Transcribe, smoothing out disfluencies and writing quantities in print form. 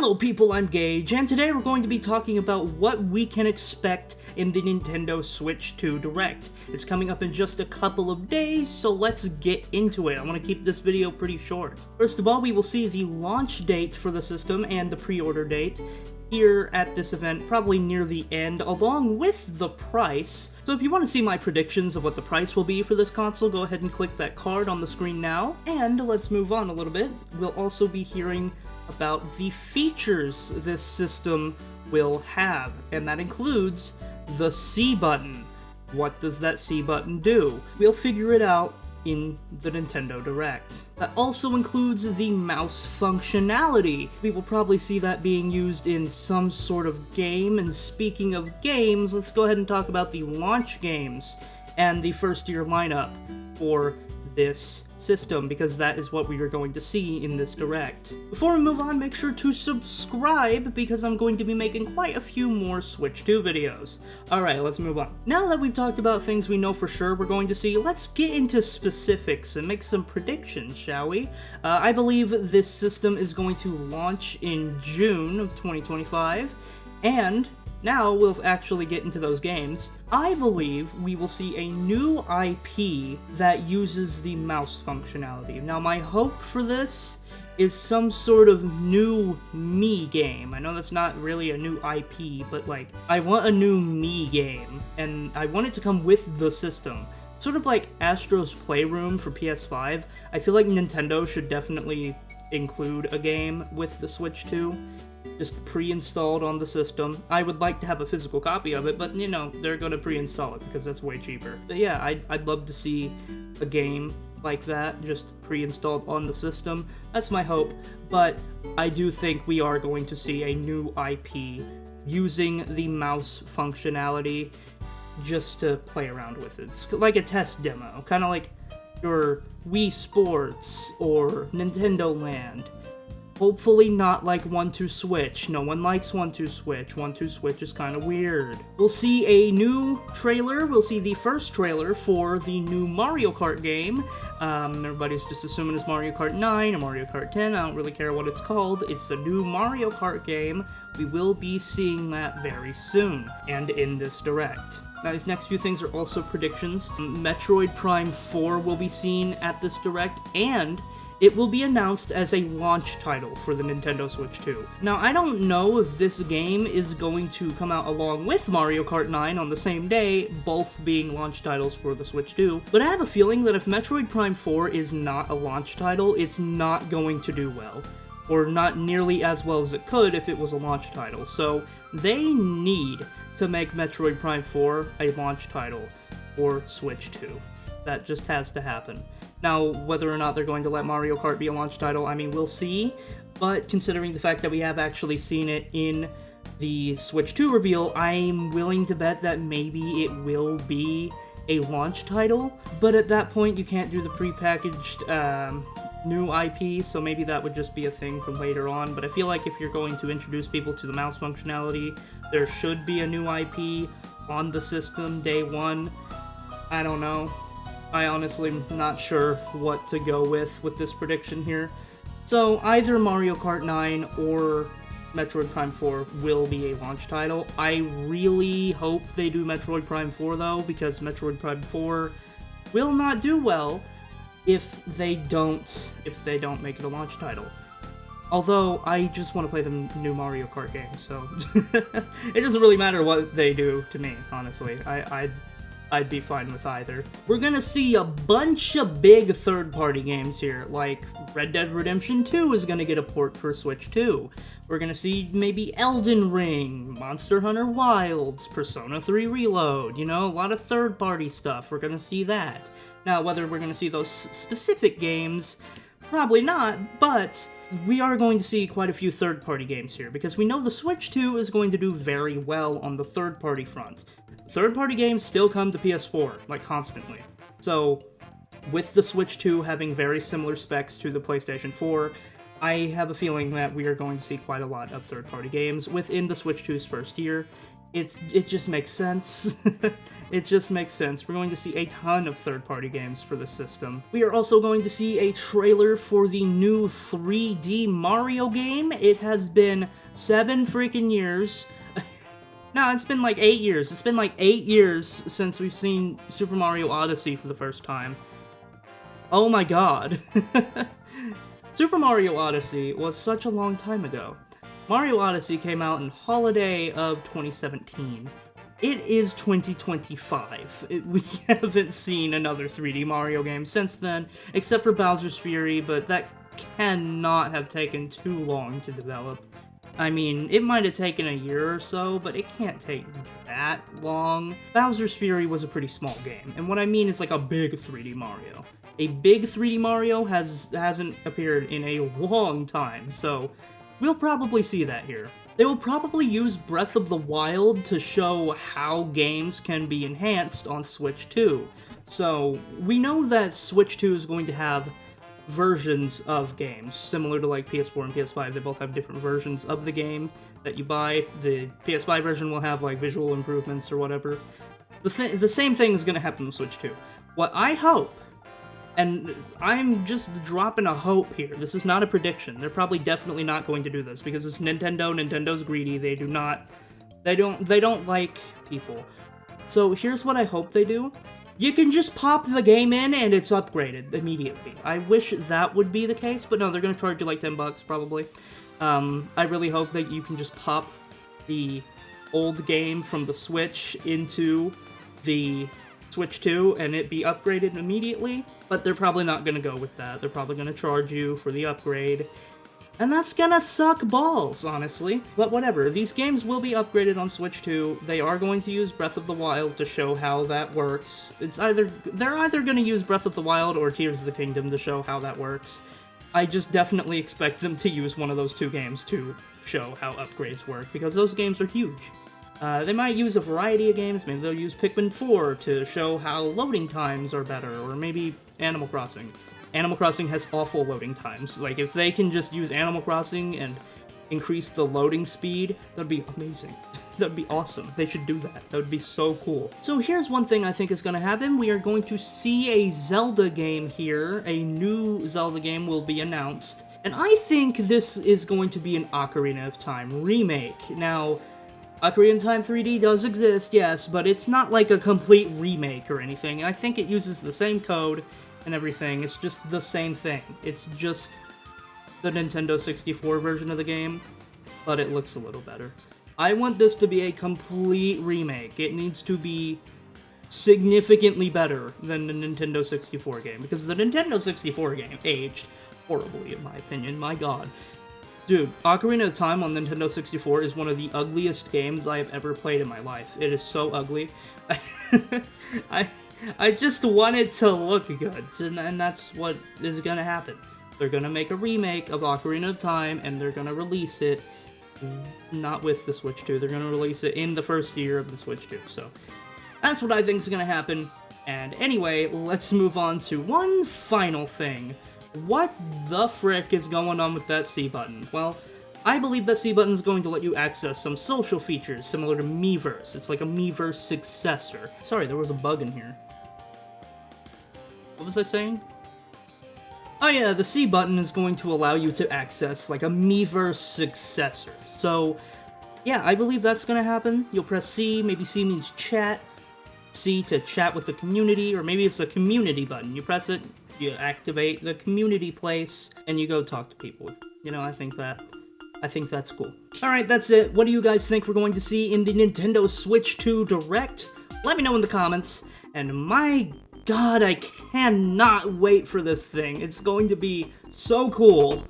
Hello people, I'm Gage, and today we're going to be talking about what we can expect in the Nintendo Switch 2 Direct. It's coming up in just a couple of days, so let's get into it. I want to keep this video pretty short. First of all, we will see the launch date for the system and the pre-order date here at this event, probably near the end, along with the price. So if you want to see my predictions of what the price will be for this console, go ahead and click that card on the screen now. And let's move on a little bit. We'll also be hearing about the features this system will have, and that includes the C button. What does that C button do? We'll figure it out in the Nintendo Direct. That also includes the mouse functionality. We will probably see that being used in some sort of game, and speaking of games, let's go ahead and talk about the launch games and the first year lineup for this system, because that is what we are going to see in this Direct. Before we move on, make sure to subscribe, because I'm going to be making quite a few more Switch 2 videos. Alright, let's move on. Now that we've talked about things we know for sure we're going to see, let's get into specifics and make some predictions, shall we? I believe this system is going to launch in June of 2025, and now we'll actually get into those games. I believe we will see a new IP that uses the mouse functionality. Now my hope for this is some sort of new Mii game. I know that's not really a new IP, but like, I want a new Mii game, and I want it to come with the system. Sort of like Astro's Playroom for PS5. I feel like Nintendo should definitely include a game with the Switch 2. Just pre-installed on the system. I would like to have a physical copy of it, but you know, they're gonna pre-install it because that's way cheaper. But yeah, I'd love to see a game like that, just pre-installed on the system. That's my hope, but I do think we are going to see a new IP using the mouse functionality just to play around with it. It's like a test demo, kind of like your Wii Sports or Nintendo Land. Hopefully not like 1-2-Switch. No one likes 1-2-Switch. 1-2-Switch is kind of weird. We'll see a new trailer. We'll see the first trailer for the new Mario Kart game. Everybody's just assuming it's Mario Kart 9 or Mario Kart 10. I don't really care what it's called. It's a new Mario Kart game. We will be seeing that very soon, and in this Direct. Now, these next few things are also predictions. Metroid Prime 4 will be seen at this Direct, and it will be announced as a launch title for the Nintendo Switch 2. Now, I don't know if this game is going to come out along with Mario Kart 9 on the same day, both being launch titles for the Switch 2, but I have a feeling that if Metroid Prime 4 is not a launch title, it's not going to do well, or not nearly as well as it could if it was a launch title. So they need to make Metroid Prime 4 a launch title for Switch 2. That just has to happen. Now, whether or not they're going to let Mario Kart be a launch title, I mean, we'll see, but considering the fact that we have actually seen it in the Switch 2 reveal, I'm willing to bet that maybe it will be a launch title, but at that point you can't do the prepackaged new IP, so maybe that would just be a thing from later on. But I feel like if you're going to introduce people to the mouse functionality, there should be a new IP on the system day one. I don't know. I honestly am not sure what to go with this prediction here. So either Mario Kart 9 or Metroid Prime 4 will be a launch title. I really hope they do Metroid Prime 4 though, because Metroid Prime 4 will not do well if they don't make it a launch title. Although, I just want to play the new Mario Kart game, so it doesn't really matter what they do to me, honestly. I'd be fine with either. We're gonna see a bunch of big third-party games here, like Red Dead Redemption 2 is gonna get a port for Switch 2. We're gonna see maybe Elden Ring, Monster Hunter Wilds, Persona 3 Reload, you know, a lot of third-party stuff. We're gonna see that. Now, whether we're gonna see those specific games, probably not, but we are going to see quite a few third-party games here, because we know the Switch 2 is going to do very well on the third-party front. Third-party games still come to PS4, like, constantly. So, with the Switch 2 having very similar specs to the PlayStation 4, I have a feeling that we are going to see quite a lot of third-party games within the Switch 2's first year. It just makes sense. It just makes sense. We're going to see a ton of third-party games for the system. We are also going to see a trailer for the new 3D Mario game. It has been 7 freaking years. No, it's been like 8 years. It's been like 8 years since we've seen Super Mario Odyssey for the first time. Oh my god. Super Mario Odyssey was such a long time ago. Mario Odyssey came out in holiday of 2017. It is 2025. We haven't seen another 3D Mario game since then, except for Bowser's Fury, but that cannot have taken too long to develop. I mean, it might have taken a year or so, but it can't take that long. Bowser's Fury was a pretty small game, and what I mean is like a big 3D Mario. A big 3D Mario hasn't appeared in a long time, so we'll probably see that here. They will probably use Breath of the Wild to show how games can be enhanced on Switch 2. So, we know that Switch 2 is going to have versions of games, similar to like PS4 and PS5. They both have different versions of the game that you buy. The PS5 version will have like visual improvements or whatever. The same thing is going to happen with Switch 2. What I hope, and I'm just dropping a hope here, this is not a prediction, they're probably definitely not going to do this, because it's Nintendo, Nintendo's greedy, they don't like people. So here's what I hope they do. You can just pop the game in and it's upgraded immediately. I wish that would be the case, but no, they're gonna charge you like $10 probably. I really hope that you can just pop the old game from the Switch into the Switch 2 and it be upgraded immediately, but they're probably not gonna go with that. They're probably gonna charge you for the upgrade, and that's gonna suck balls, honestly. But whatever, these games will be upgraded on Switch 2. They are going to use Breath of the Wild to show how that works. They're either gonna use Breath of the Wild or Tears of the Kingdom to show how that works. I just definitely expect them to use one of those two games to show how upgrades work, because those games are huge. They might use a variety of games. Maybe they'll use Pikmin 4 to show how loading times are better, or maybe Animal Crossing. Animal Crossing has awful loading times. Like, if they can just use Animal Crossing and increase the loading speed, that'd be amazing. That'd be awesome. They should do that. That would be so cool. So here's one thing I think is going to happen. We are going to see a Zelda game here. A new Zelda game will be announced. And I think this is going to be an Ocarina of Time remake. Now, Ocarina of Time 3D does exist, yes, but it's not like a complete remake or anything. I think it uses the same code and everything. It's just the same thing. It's just the Nintendo 64 version of the game, but it looks a little better. I want this to be a complete remake. It needs to be significantly better than the Nintendo 64 game, because the Nintendo 64 game aged horribly, in my opinion. My god. Dude, Ocarina of Time on Nintendo 64 is one of the ugliest games I have ever played in my life. It is so ugly. I just want it to look good, and that's what is gonna happen. They're gonna make a remake of Ocarina of Time, and they're gonna release it, not with the Switch 2, they're gonna release it in the first year of the Switch 2, so that's what I think is gonna happen. And anyway, let's move on to one final thing. What the frick is going on with that C button? Well, I believe that C button is going to let you access some social features similar to Miiverse. It's like a Miiverse successor. Sorry, there was a bug in here. What was I saying? Oh yeah, the C button is going to allow you to access like a Miiverse successor. So, yeah, I believe that's going to happen. You'll press C, maybe C means chat, C to chat with the community, or maybe it's a community button. You press it, you activate the community place, and you go talk to people. You know, I think that's cool. Alright, that's it. What do you guys think we're going to see in the Nintendo Switch 2 Direct? Let me know in the comments, and my god, I cannot wait for this thing. It's going to be so cool.